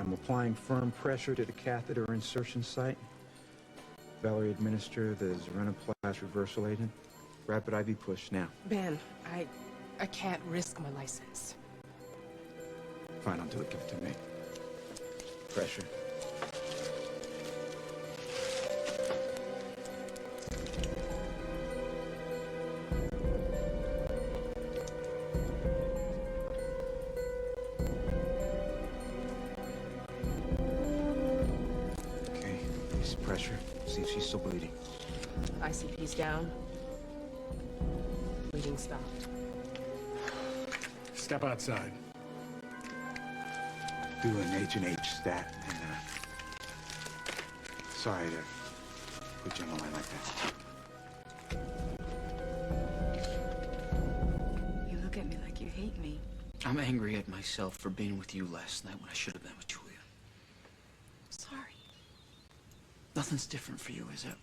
I'm applying firm pressure to the catheter insertion site. Valerie, administer the zerenoplasty reversal agent. Rapid IV push now. Ben, I can't risk my license. Fine, I'll do it. Give it to me. Pressure. Okay, release pressure. See if she's still bleeding. ICP's down. Bleeding stopped. Step outside. Do an H&H stat. And, sorry to put you on the line like that. You look at me like you hate me. I'm angry at myself for being with you last night when I should have been with Julia. Sorry. Nothing's different for you, is it?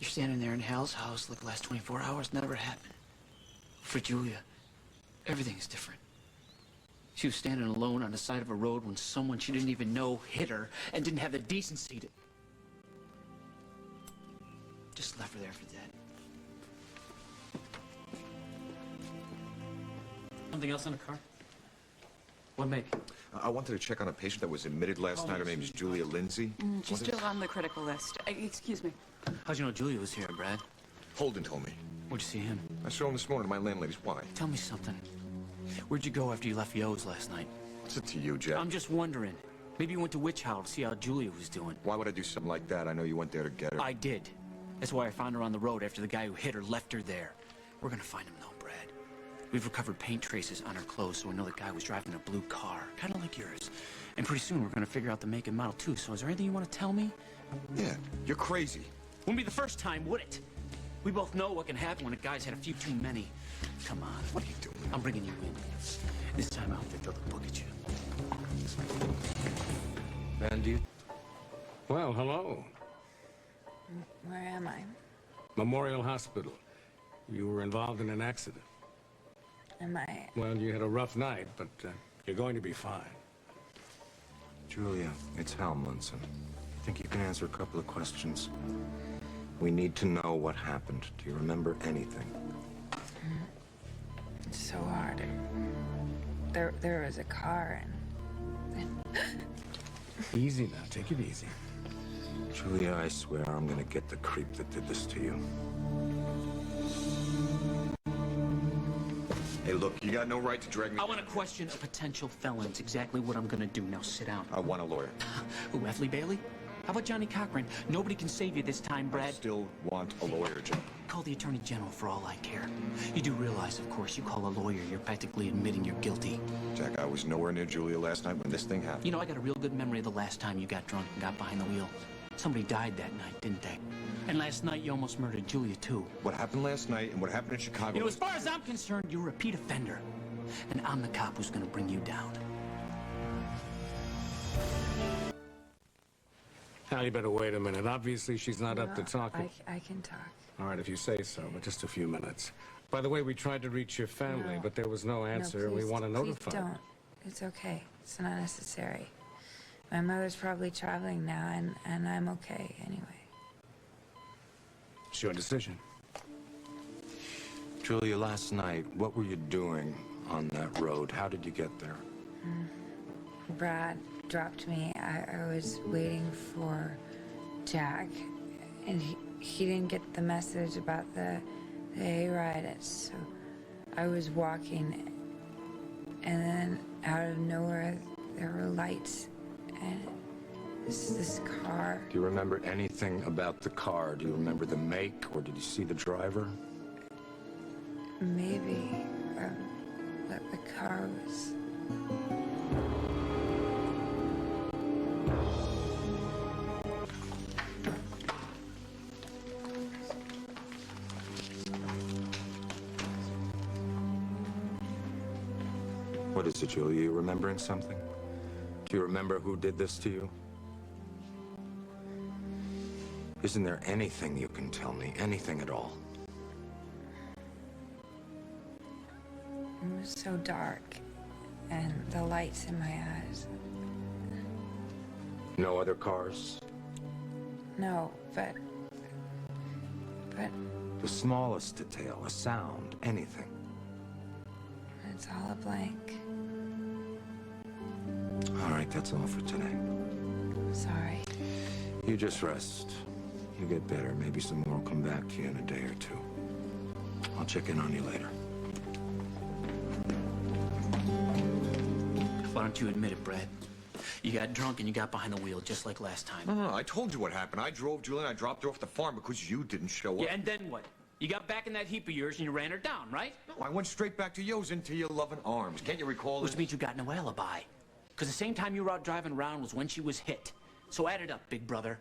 You're standing there in Hal's house like the last 24 hours never happened. For Julia, everything's different. She was standing alone on the side of a road when someone she didn't even know hit her and didn't have the decency to... just left her there for dead. Something else in the car? What make? I wanted to check on a patient that was admitted last night. Her name is Julia Lindsay. She's still on the critical list. Excuse me. How'd you know Julia was here, Brad? Holden told me. Where'd you see him? I saw him this morning to my landlady's. Why? Tell me something. Where'd you go after you left Yo's last night? What's it to you, Jeff? I'm just wondering. Maybe you went to Witch Howl to see how Julia was doing. Why would I do something like that? I know you went there to get her. I did. That's why I found her on the road after the guy who hit her left her there. We're gonna find him though, Brad. We've recovered paint traces on her clothes, so we know the guy was driving a blue car, kind of like yours. And pretty soon we're gonna figure out the make and model too, so is there anything you want to tell me? Yeah, you're crazy. Wouldn't be the first time, would it? We both know what can happen when a guy's had a few too many. Come on. What are you doing? I'm bringing you in. This time I hope they throw the book at you. Van, do you... Well, hello. Where am I? Memorial Hospital. You were involved in an accident. Am I? Well, you had a rough night, but you're going to be fine. Julia, it's Hal Munson. I think you can answer a couple of questions. We need to know what happened. Do you remember anything? It's so hard. There was a car and... Easy now. Take it easy. Julia, I swear I'm gonna get the creep that did this to you. Hey, look, you got no right to drag me. I want to question a potential felon. It's exactly what I'm gonna do. Now sit down. I want a lawyer. Who, Ethley Bailey? How about Johnny Cochran? Nobody can save you this time, Brad. I still want a lawyer, Jeff. Call the Attorney General for all I care. You do realize, of course, you call a lawyer, you're practically admitting you're guilty. Jack, I was nowhere near Julia last night when this thing happened. You know, I got a real good memory of the last time you got drunk and got behind the wheel. Somebody died that night, didn't they? And last night you almost murdered Julia, too. What happened last night and what happened in Chicago... You know, as far as I'm concerned, you're a repeat offender. And I'm the cop who's gonna bring you down. Hal, you better wait a minute. Obviously, she's not up to talking. I can talk. All right, if you say so, but just a few minutes. By the way, we tried to reach your family, but there was no answer. No, We want to notify Please them. don't. It's okay. It's not necessary. My mother's probably traveling now, and I'm okay anyway. It's your decision. Julia, last night, what were you doing on that road? How did you get there? Brad dropped me. I was waiting for Jack, and he didn't get the message about the hayride, so I was walking, and then out of nowhere there were lights, and this car. Do you remember anything about the car? Do you remember the make, or did you see the driver? Maybe that the car was... What is it, Julia? You remembering something? Do you remember who did this to you? Isn't there anything you can tell me? Anything at all? It was so dark, and the lights in my eyes. No other cars? No, but The smallest detail, a sound, anything. it's all a blank. All right, that's all for today. Sorry. You just rest. You get better. Maybe some more will come back to you in a day or two. I'll check in on you later. Why don't you admit it, Brad? You got drunk and you got behind the wheel just like last time. No, I told you what happened. I drove Julie and I dropped her off at the farm because you didn't show up. Yeah, and then what? You got back in that heap of yours and you ran her down, right? No, I went straight back to Yo's into your loving arms. Can't you recall Which this? means you got no alibi. Because the same time you were out driving around was when she was hit. So add it up, big brother.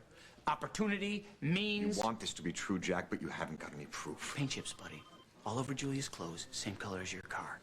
Opportunity, You means... want this to be true, Jack, but you haven't got any proof. Paint chips, buddy. All over Julia's clothes, same color as your car.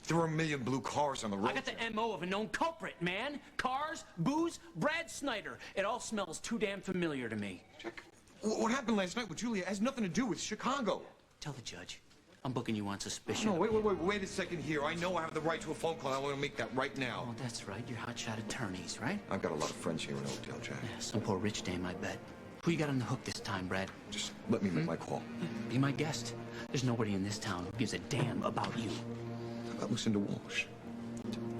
There are a million blue cars on the road. I got the MO of a known culprit, man. Cars, booze, Brad Snyder. It all smells too damn familiar to me. Jack, what happened last night with Julia has nothing to do with Chicago. Tell the judge. I'm booking you on suspicion. No, wait a second here. I know I have the right to a phone call. I want to make that right now. Oh, that's right. You're hotshot attorneys, right? I've got a lot of friends here in Oakdale, Jack. Yeah, some poor rich dame, I bet. Who you got on the hook this time, Brad? Just let me make my call. Be my guest. There's nobody in this town who gives a damn about you. Lucinda Walsh.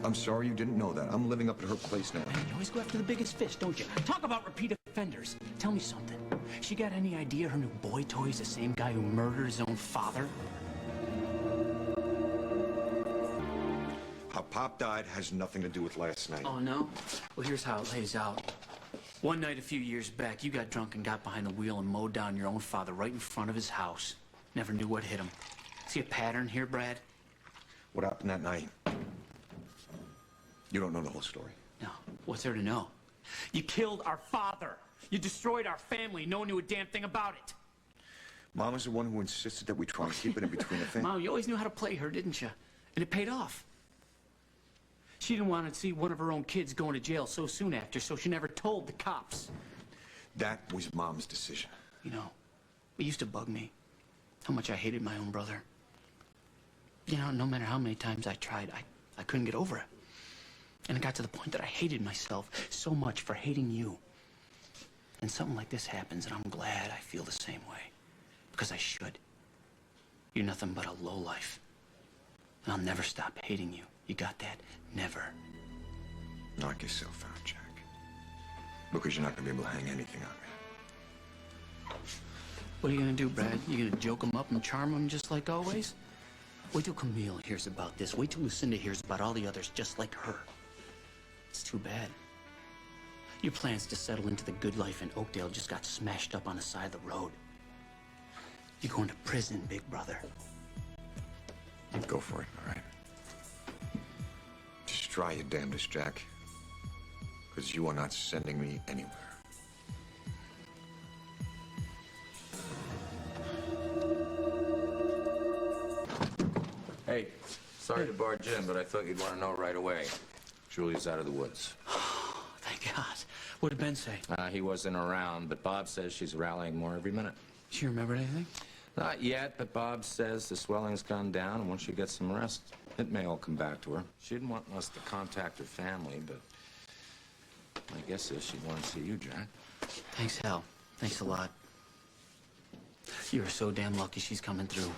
I'm sorry you didn't know that. I'm living up at her place now. Man, you always go after the biggest fish, don't you? Talk about repeat offenders. Tell me something. She got any idea her new boy toy is the same guy who murdered his own father? How Pop died has nothing to do with last night. Oh, no? Well, here's how it lays out. One night a few years back, you got drunk and got behind the wheel and mowed down your own father right in front of his house. Never knew what hit him. See a pattern here, Brad? What happened that night? You don't know the whole story. No. What's there to know? You killed our father. You destroyed our family. No one knew a damn thing about it. Mom was the one who insisted that we try and keep it in between the family. Mom, you always knew how to play her, didn't you? And it paid off. She didn't want to see one of her own kids going to jail so soon after, so she never told the cops. That was Mom's decision. You know, it used to bug me how much I hated my own brother. You know, no matter how many times I tried, I couldn't get over it. And it got to the point that I hated myself so much for hating you. And something like this happens, and I'm glad I feel the same way. Because I should. You're nothing but a lowlife. And I'll never stop hating you. You got that? Never. Knock yourself out, Jack. Because you're not going to be able to hang anything on me. What are you going to do, Brad? You going to joke him up and charm him just like always? Wait till Camille hears about this. Wait till Lucinda hears about all the others just like her. It's too bad. Your plans to settle into the good life in Oakdale just got smashed up on the side of the road. You're going to prison, big brother. Go for it, all right? Just try your damnedest, Jack. Because you are not sending me anywhere. Hey, sorry to barge in, but I thought you'd want to know right away. Julia's out of the woods. Thank God. What did Ben say? He wasn't around, but Bob says she's rallying more every minute. She remembered anything? Not yet, but Bob says the swelling's gone down, and once she gets some rest, it may all come back to her. She didn't want us to contact her family, but my guess is she'd want to see you, Jack. Thanks, Hal. Thanks a lot. You're so damn lucky she's coming through.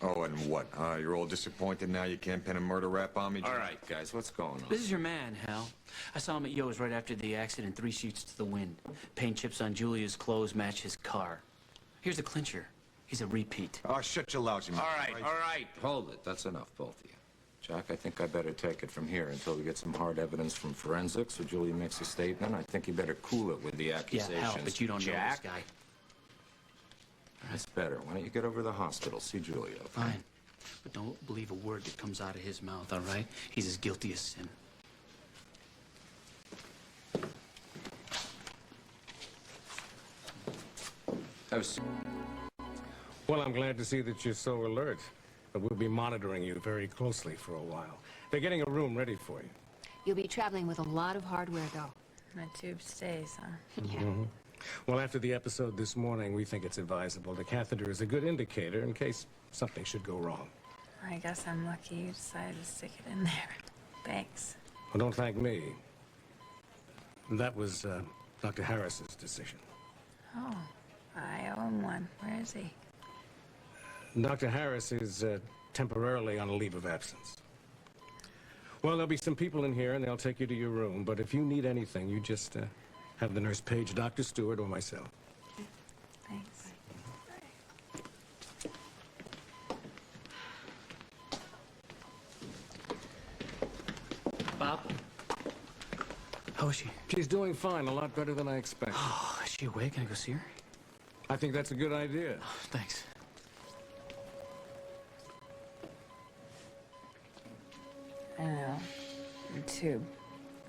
Oh, and what? You're all disappointed now you can't pin a murder rap on me? All right, guys, what's going on? This is your man, Hal. I saw him at Yo's right after the accident, 3 sheets to the wind. Paint chips on Julia's clothes match his car. Here's the clincher. He's a repeat. Oh, shut your lousy mouth. All right. Hold it. That's enough, both of you. Jack, I think I better take it from here until we get some hard evidence from forensics or Julia makes a statement. I think you better cool it with the Yeah, accusations. Hal, but you don't know Jack. this guy. That's better. Why don't you get over to the hospital, see Julia, okay? Fine. But don't believe a word that comes out of his mouth, all right? He's as guilty as sin. Well, I'm glad to see that you're so alert. But we'll be monitoring you very closely for a while. They're getting a room ready for you. You'll be traveling with a lot of hardware, though. My tube stays, huh? Yeah. Well, after the episode this morning, we think it's advisable. The catheter is a good indicator in case something should go wrong. I guess I'm lucky you decided to stick it in there. Thanks. Well, don't thank me. That was Dr. Harris's decision. Oh, I owe him one. Where is he? Dr. Harris is temporarily on a leave of absence. Well, there'll be some people in here, and they'll take you to your room. But if you need anything, you just have the nurse page Dr. Stewart or myself. Thanks. Bob? How is she? She's doing fine, a lot better than I expected. Oh, is she awake? Can I go see her? I think that's a good idea. Thanks. I know. Me too.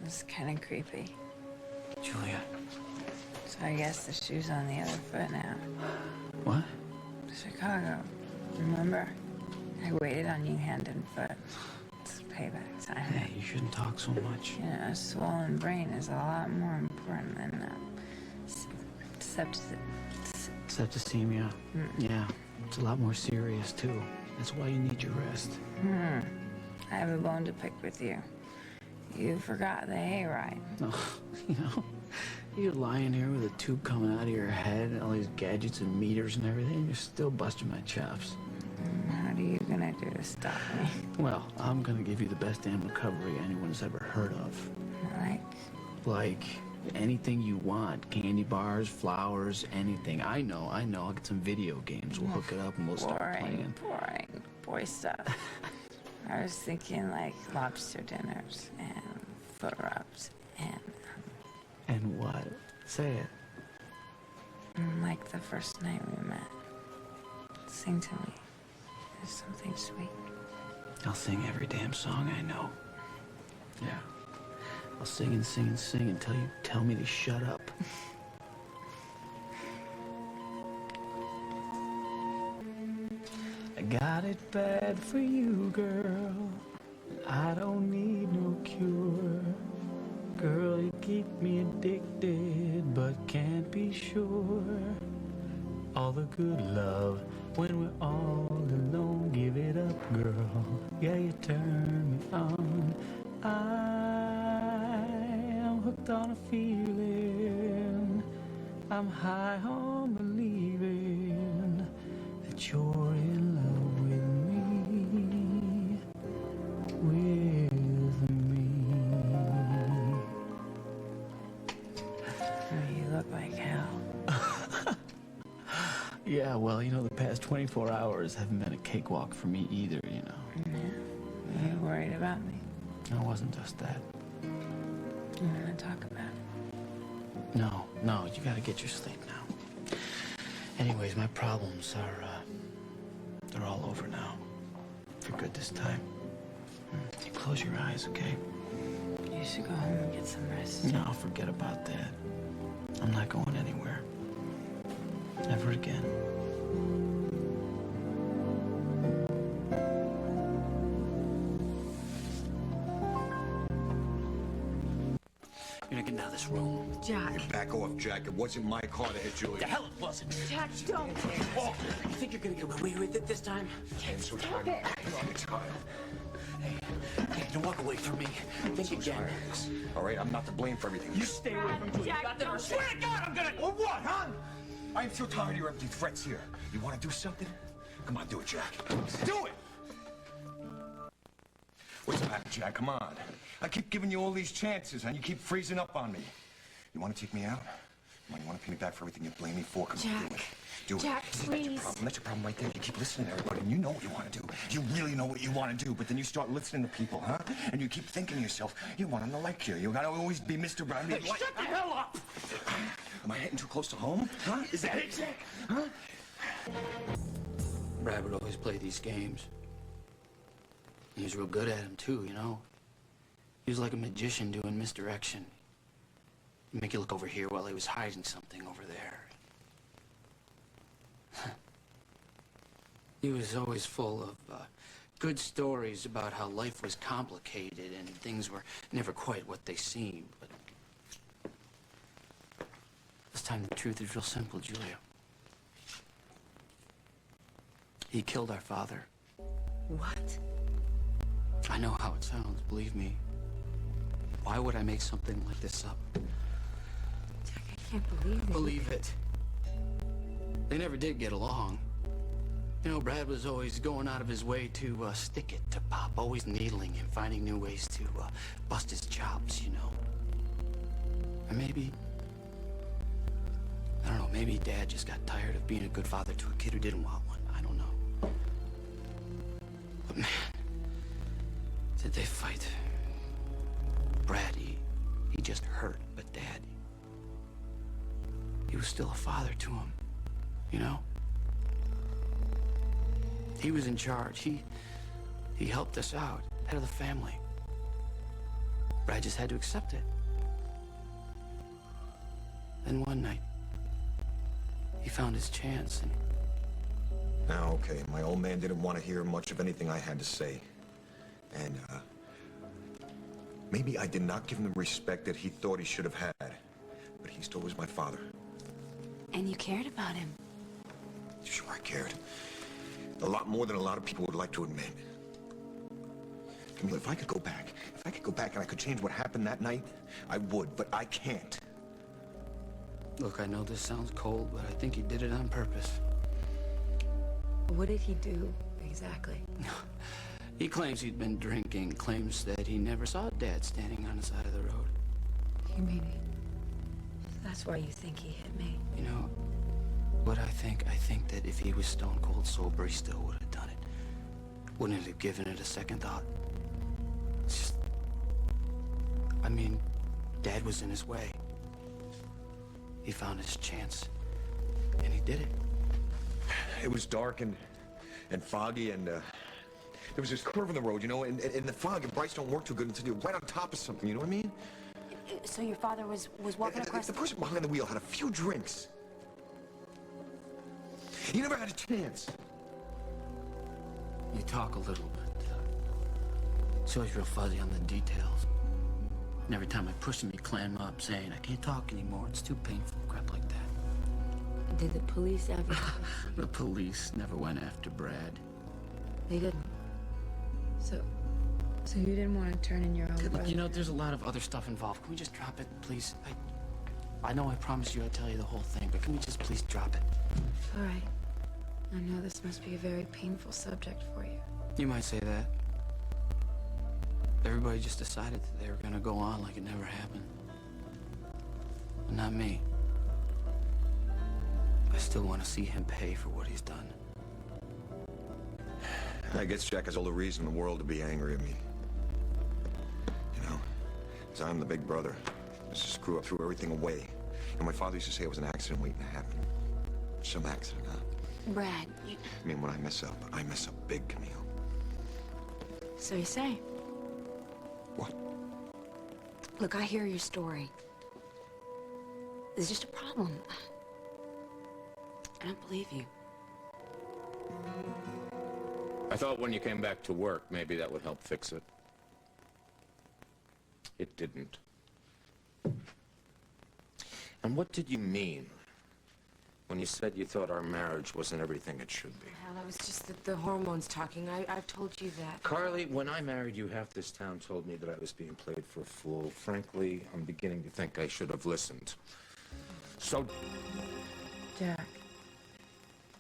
It's kind of creepy. Julia. So I guess the shoe's on the other foot now. What? Chicago. Remember? I waited on you hand and foot. It's payback time. Hey, you shouldn't talk so much. You know, a swollen brain is a lot more important than Septicemia. Yeah, it's a lot more serious, too. That's why you need your rest. I have a bone to pick with you. You forgot the hayride. Oh, you know, you're lying here with a tube coming out of your head and all these gadgets and meters and everything. You're still busting my chops. What are you gonna do to stop me? Well, I'm gonna give you the best damn recovery anyone's ever heard of. Like anything you want. Candy bars, flowers, anything. I know. I'll get some video games. We'll hook it up and we'll start playing. Boring boy stuff. I was thinking like lobster dinners and foot rubs and And what? Say it. like the first night we met. Sing to me. There's something sweet. I'll sing every damn song I know. Yeah. I'll sing and sing and sing until you tell me to shut up. I got it bad for you, girl. I don't need no cure. Girl, you keep me addicted, but can't be sure. All the good love when we're all alone. Give it up, girl. Yeah, you turn me on. I'm hooked on a feeling. I'm high on believing that you're in love with me. With me. You look like hell. Yeah, well, you know, the past 24 hours haven't been a cakewalk for me either, you know. Yeah. Are you worried about me? No, it wasn't just that. You wanna talk about it? No, you gotta get your sleep now. Anyways, my problems are, they're all over now. For good this time. You close your eyes, okay? You should go home and get some rest. No, forget about that. I'm not going anywhere. Never again. You're not getting out of this room. Jack. Back off, Jack. It wasn't my car that hit Julia. The hell it wasn't. Jack, don't. Oh, you think you're gonna get away with it this time? I'm so tired. I'm tired. Hey, don't walk away from me. Think again. Tired of this. All right, I'm not to blame for everything. You stay away from Julia. Jack, You got that? I don't. swear to God, I'm gonna. Or what, huh? I'm so tired of your empty threats here. You want to do something? Come on, do it, Jack. Do it! What's the matter, Jack? Come on. I keep giving you all these chances, and you keep freezing up on me. You want to take me out? Come on, you want to pay me back for everything you blame me for? Come on, do it. Do it. Jack, That's please. your problem. That's your problem right there. You keep listening to everybody, and you know what you want to do. You really know what you want to do, but then you start listening to people, huh? And you keep thinking to yourself, you want them to like you. You gotta always be Mr. Brown. Hey, shut the hell up! Am I hitting too close to home? Huh? Is that it, Jack? Huh? Brad would always play these games. He was real good at them, too, you know? He was like a magician doing misdirection. He'd make you look over here while he was hiding something over there. He was always full of good stories about how life was complicated and things were never quite what they seemed, but this time the truth is real simple, Julia. He killed our father. What? I know how it sounds, believe me. Why would I make something like this up? can't believe it. Believe it. They never did get along. You know, Brad was always going out of his way to stick it to Pop, always needling him, finding new ways to bust his chops, you know. And maybe, I don't know, maybe Dad just got tired of being a good father to a kid who didn't want one. I don't know. But man, did they fight. Brad, he just hurt, but Dad, he was still a father to him, you know? He was in charge. He helped us out, head of the family. Brad just had to accept it. Then one night, he found his chance and... Now, okay, my old man didn't want to hear much of anything I had to say. And, maybe I did not give him the respect that he thought he should have had. But he still was my father. And you cared about him. Sure, I cared. A lot more than a lot of people would like to admit. Camille, if I could go back and I could change what happened that night, I would, but I can't. Look, I know this sounds cold, but I think he did it on purpose. What did he do, exactly? He claims he'd been drinking, claims that he never saw Dad standing on the side of the road. You mean that's why you think he hit me? You know, what I think that if he was stone cold sober, he still would have done it. Wouldn't have given it a second thought. It's just, I mean, Dad was in his way. He found his chance, and he did it. It was dark and foggy, and there was this curve in the road, you know, and the fog and brights don't work too good until you're right on top of something, you know what I mean? So your father was walking across the person behind the wheel had a few drinks. He never had a chance. You talk a little bit. It's always real fuzzy on the details. And every time I push him, he'd clam up, saying, I can't talk anymore. It's too painful. Crap like that. Did the police ever... The police never went after Brad. They didn't. So you didn't want to turn in your own Look, brother? you know, there's a lot of other stuff involved. Can we just drop it, please? I know I promised you I'd tell you the whole thing, but can we just please drop it? All right. I know this must be a very painful subject for you. You might say that. Everybody just decided that they were gonna go on like it never happened. But not me. I still want to see him pay for what he's done. I guess Jack has all the reason in the world to be angry at me. You know, because I'm the big brother. Just screw up, threw everything away. And my father used to say it was an accident waiting to happen. Some accident, huh? Brad, you... I mean, when I mess up big, Camille. So you say? What? Look, I hear your story. There's just a problem. I don't believe you. I thought when you came back to work, maybe that would help fix it. It didn't. And what did you mean when you said you thought our marriage wasn't everything it should be? Well, that was just the hormones talking. I've told you that. Carly, when I married you, half this town told me that I was being played for a fool. Frankly, I'm beginning to think I should have listened. So... Jack,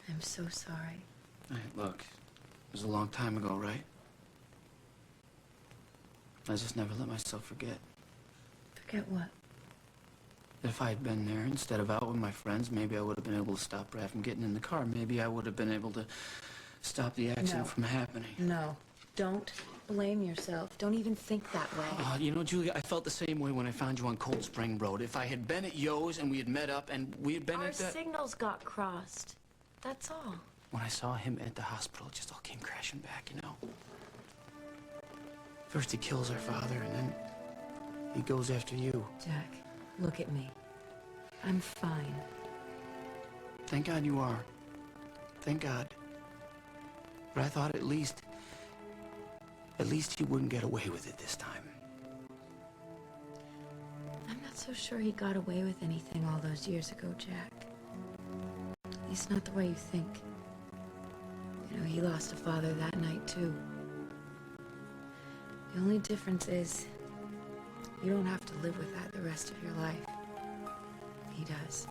I'm so sorry. Hey, look, it was a long time ago, right? I just never let myself forget. Forget what? That if I had been there instead of out with my friends, maybe I would have been able to stop Brad from getting in the car. Maybe I would have been able to stop the accident from happening. No, don't blame yourself. Don't even think that way. You know, Julia, I felt the same way when I found you on Cold Spring Road. If I had been at Yo's and we had met up and we had been Our at the... signals got crossed. That's all. When I saw him at the hospital, it just all came crashing back, you know? First he kills our father, and then he goes after you. Jack, look at me. I'm fine. Thank God you are. Thank God. But I thought at least he wouldn't get away with it this time. I'm not so sure he got away with anything all those years ago, Jack. At least not the way you think. You know, he lost a father that night, too. The only difference is you don't have to live with that the rest of your life. He does.